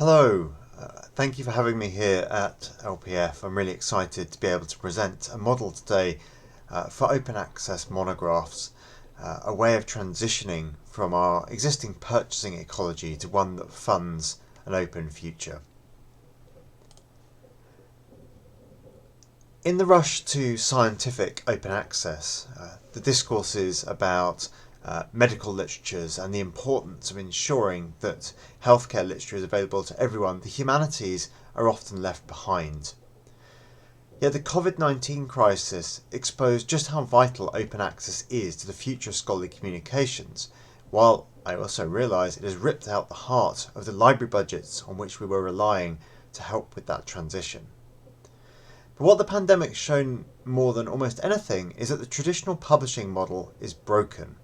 Hello, thank you for having me here at LPF. I'm really excited to be able to present a model today for open access monographs, a way of transitioning from our existing purchasing ecology to one that funds an open future. In the rush to scientific open access, the discourses about medical literatures and the importance of ensuring that healthcare literature is available to everyone, the humanities are often left behind. Yet the COVID-19 crisis exposed just how vital open access is to the future of scholarly communications, while I also realise it has ripped out the heart of the library budgets on which we were relying to help with that transition. But what the pandemic's shown more than almost anything is that the traditional publishing model is broken.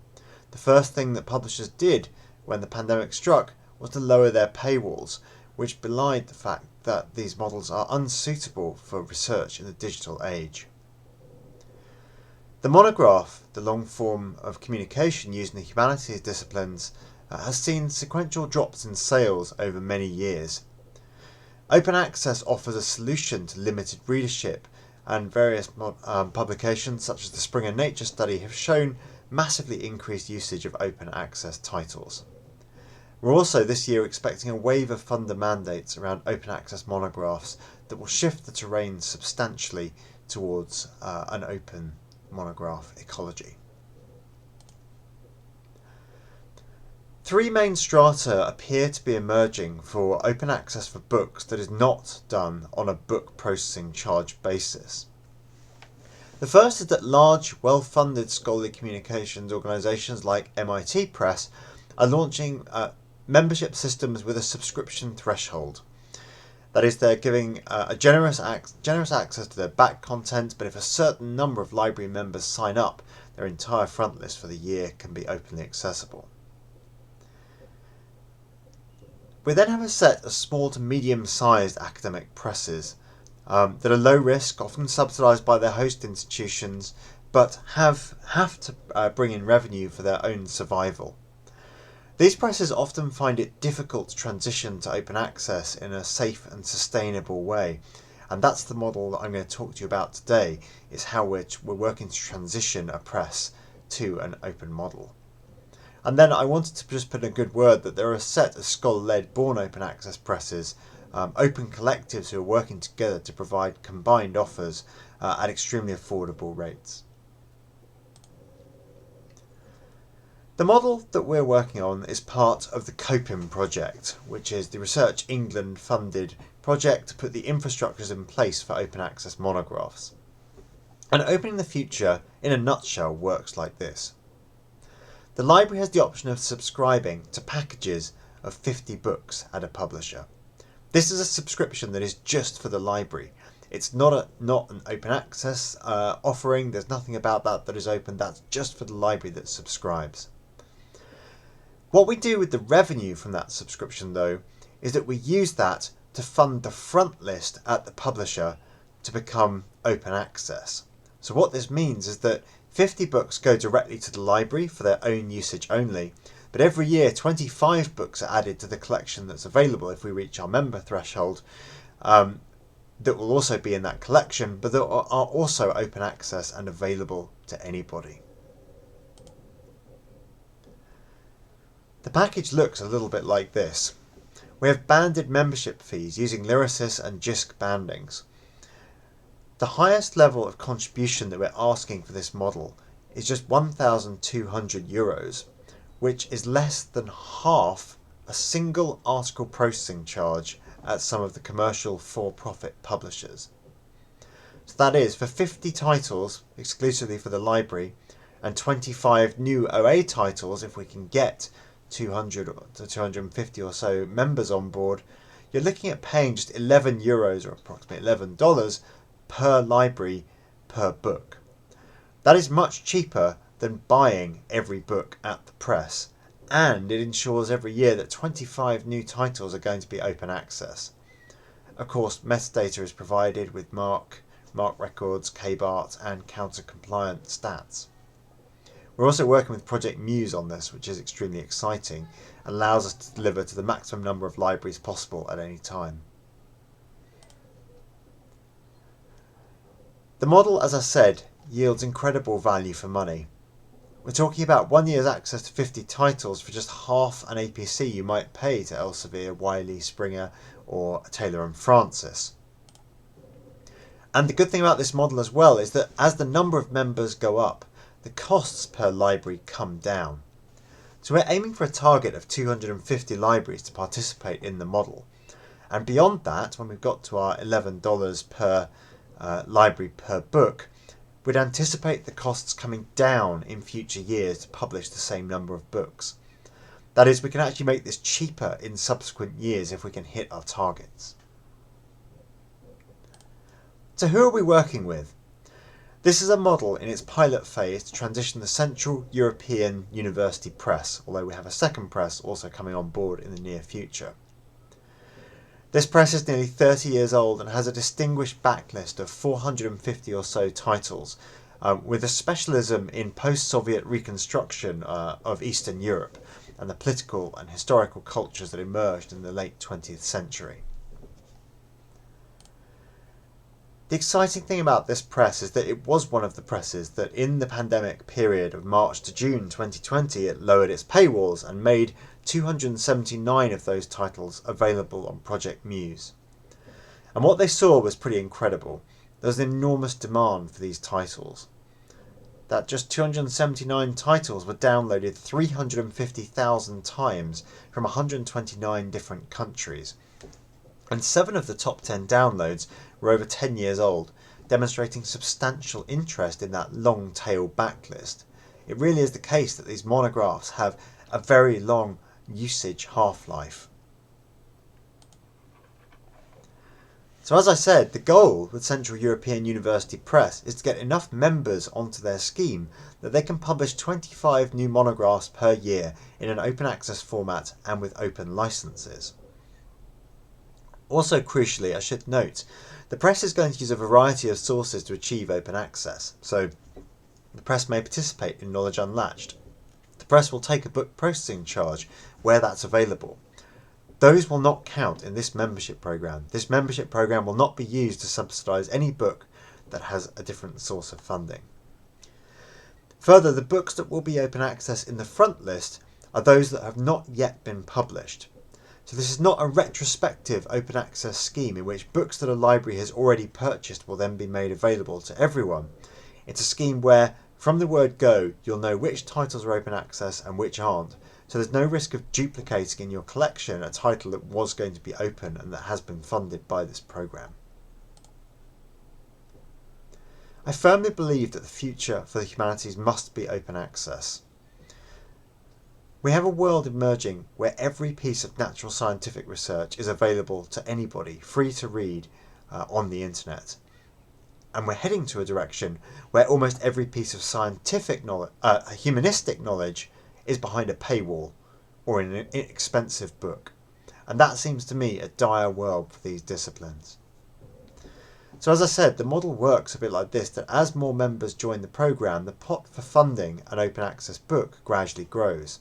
The first thing that publishers did when the pandemic struck was to lower their paywalls, which belied the fact that these models are unsuitable for research in the digital age. The monograph, the long form of communication used in the humanities disciplines, has seen sequential drops in sales over many years. Open access offers a solution to limited readership, and various publications such as the Springer Nature Study have shown massively increased usage of open access titles. We're also this year expecting a wave of funder mandates around open access monographs that will shift the terrain substantially towards an open monograph ecology. Three main strata appear to be emerging for open access for books that is not done on a book processing charge basis. The first is that large, well-funded scholarly communications organisations like MIT Press are launching membership systems with a subscription threshold. That is, they're giving a generous access to their back content, but if a certain number of library members sign up, their entire front list for the year can be openly accessible. We then have a set of small to medium-sized academic presses that are low risk, often subsidised by their host institutions, but have to bring in revenue for their own survival. These presses often find it difficult to transition to open access in a safe and sustainable way, and that's the model that I'm going to talk to you about today, is how we're working to transition a press to an open model. And then I wanted to just put in a good word that there are a set of scholar-led born open access presses, open collectives who are working together to provide combined offers at extremely affordable rates. The model that we're working on is part of the COPIM project, which is the Research England funded project to put the infrastructures in place for open access monographs. And Opening the Future, in a nutshell, works like this. The library has the option of subscribing to packages of 50 books at a publisher. This is a subscription that is just for the library. It's not an open access offering. There's nothing about that is open. That's just for the library that subscribes. What we do with the revenue from that subscription, though, is that we use that to fund the front list at the publisher to become open access. So what this means is that 50 books go directly to the library for their own usage only, but every year 25 books are added to the collection that's available if we reach our member threshold, that will also be in that collection, but that are also open access and available to anybody. The package looks a little bit like this. We have banded membership fees using Lyrasis and JISC bandings. The highest level of contribution that we're asking for this model is just €1,200, which is less than half a single article processing charge at some of the commercial for-profit publishers. So that is, for 50 titles exclusively for the library and 25 new OA titles, if we can get 200 to 250 or so members on board, you're looking at paying just €11 or approximately $11 per library per book. That is much cheaper than buying every book at the press, and it ensures every year that 25 new titles are going to be open access. Of course, metadata is provided with MARC records, KBART and counter-compliant stats. We're also working with Project Muse on this, which is extremely exciting, and allows us to deliver to the maximum number of libraries possible at any time. The model, as I said, yields incredible value for money. We're talking about 1 year's access to 50 titles for just half an APC you might pay to Elsevier, Wiley, Springer or Taylor and Francis. And the good thing about this model as well is that as the number of members go up, the costs per library come down. So we're aiming for a target of 250 libraries to participate in the model. And beyond that, when we've got to our $11 per library per book, we'd anticipate the costs coming down in future years to publish the same number of books. That is, we can actually make this cheaper in subsequent years if we can hit our targets. So who are we working with? This is a model in its pilot phase to transition the Central European University Press, although we have a second press also coming on board in the near future. This press is nearly 30 years old and has a distinguished backlist of 450 or so titles, with a specialism in post-Soviet reconstruction of Eastern Europe and the political and historical cultures that emerged in the late 20th century. The exciting thing about this press is that it was one of the presses that in the pandemic period of March to June 2020 it lowered its paywalls and made 279 of those titles available on Project Muse. And what they saw was pretty incredible. There was an enormous demand for these titles. That just 279 titles were downloaded 350,000 times from 129 different countries. And 7 of the top 10 downloads were over 10 years old, demonstrating substantial interest in that long tail backlist. It really is the case that these monographs have a very long usage half-life. So as I said, the goal with Central European University Press is to get enough members onto their scheme that they can publish 25 new monographs per year in an open access format and with open licenses. Also crucially, I should note, the press is going to use a variety of sources to achieve open access. So the press may participate in Knowledge Unlatched. The press will take a book processing charge where that's available. Those will not count in this membership program. This membership program will not be used to subsidise any book that has a different source of funding. Further, the books that will be open access in the front list are those that have not yet been published. So this is not a retrospective open access scheme in which books that a library has already purchased will then be made available to everyone. It's a scheme where, from the word go, you'll know which titles are open access and which aren't. So there's no risk of duplicating in your collection a title that was going to be open and that has been funded by this program. I firmly believe that the future for the humanities must be open access. We have a world emerging where every piece of natural scientific research is available to anybody, free to read on the internet. And we're heading to a direction where almost every piece of scientific knowledge, humanistic knowledge, is behind a paywall or in an inexpensive book. And that seems to me a dire world for these disciplines. So as I said, the model works a bit like this, that as more members join the programme, the pot for funding an open access book gradually grows.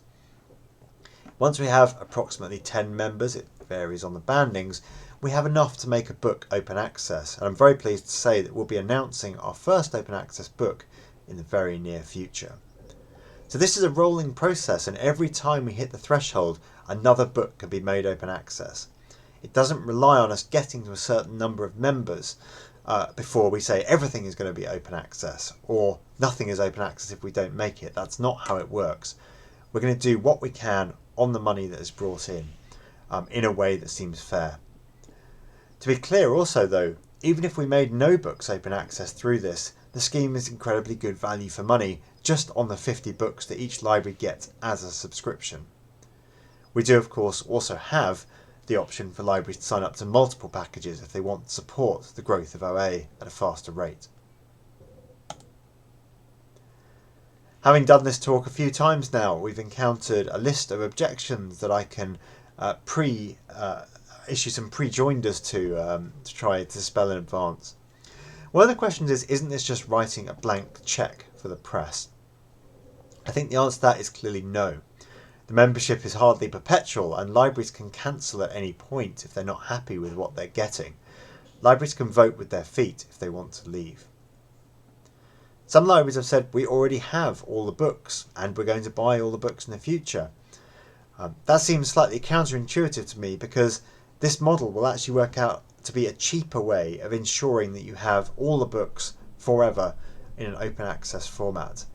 Once we have approximately 10 members, it varies on the bandings, we have enough to make a book open access. And I'm very pleased to say that we'll be announcing our first open access book in the very near future. So this is a rolling process, and every time we hit the threshold, another book can be made open access. It doesn't rely on us getting to a certain number of members before we say everything is going to be open access, or nothing is open access if we don't make it. That's not how it works. We're going to do what we can on the money that is brought in a way that seems fair. To be clear also though, even if we made no books open access through this, the scheme is incredibly good value for money just on the 50 books that each library gets as a subscription. We do of course also have the option for libraries to sign up to multiple packages if they want to support the growth of OA at a faster rate. Having done this talk a few times now, we've encountered a list of objections that I can issue some pre-joinders to try to dispel in advance. One of the questions is, isn't this just writing a blank cheque for the press? I think the answer to that is clearly no. The membership is hardly perpetual, and libraries can cancel at any point if they're not happy with what they're getting. Libraries can vote with their feet if they want to leave. Some libraries have said, we already have all the books and we're going to buy all the books in the future. That seems slightly counterintuitive to me, because this model will actually work out to be a cheaper way of ensuring that you have all the books forever in an open access format.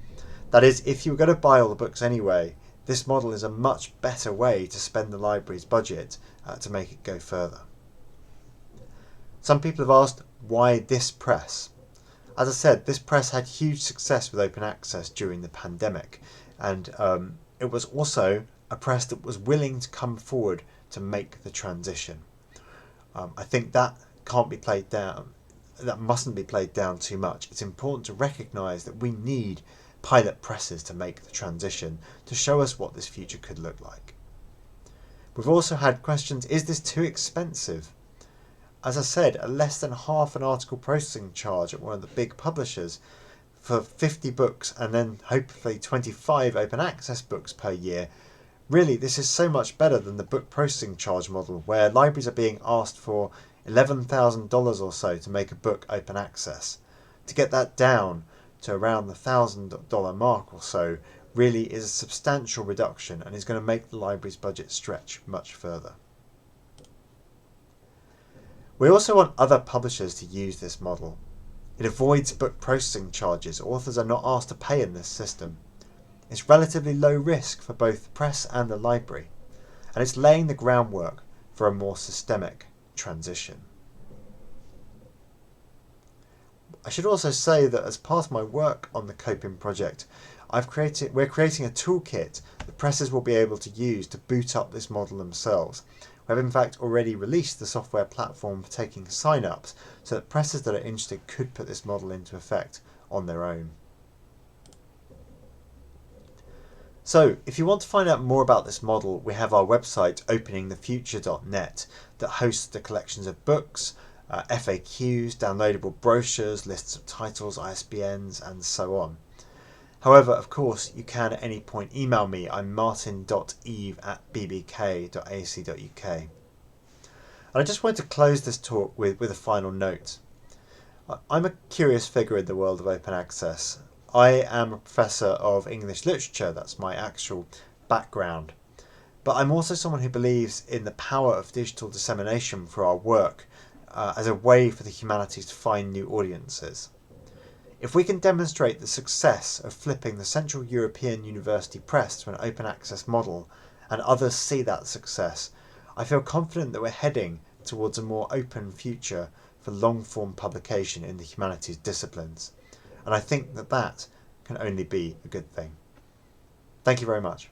That is, if you were going to buy all the books anyway, this model is a much better way to spend the library's budget to make it go further. Some people have asked, why this press? As I said, this press had huge success with open access during the pandemic, and it was also a press that was willing to come forward to make the transition. I think that can't be played down. That mustn't be played down too much. It's important to recognise that we need pilot presses to make the transition, to show us what this future could look like. We've also had questions, is this too expensive? As I said, a less than half an article processing charge at one of the big publishers for 50 books and then hopefully 25 open access books per year. Really, this is so much better than the book processing charge model, where libraries are being asked for $11,000 or so to make a book open access. To get that down to around the $1,000 mark or so really is a substantial reduction and is going to make the library's budget stretch much further. We also want other publishers to use this model. It avoids book processing charges authors are not asked to pay in this system. It's relatively low risk for both the press and the library, and it's laying the groundwork for a more systemic transition. I should also say that as part of my work on the Coping project, we're creating a toolkit that presses will be able to use to boot up this model themselves. We have in fact already released the software platform for taking sign-ups, so that presses that are interested could put this model into effect on their own. So, if you want to find out more about this model, we have our website openingthefuture.net that hosts the collections of books, FAQs, downloadable brochures, lists of titles, ISBNs, and so on. However, of course, you can at any point email me. I'm martin.eve@bbk.ac.uk. And I just wanted to close this talk with a final note. I'm a curious figure in the world of open access. I am a professor of English literature, that's my actual background. But I'm also someone who believes in the power of digital dissemination for our work as a way for the humanities to find new audiences. If we can demonstrate the success of flipping the Central European University Press to an open access model, and others see that success, I feel confident that we're heading towards a more open future for long-form publication in the humanities disciplines. And I think that that can only be a good thing. Thank you very much.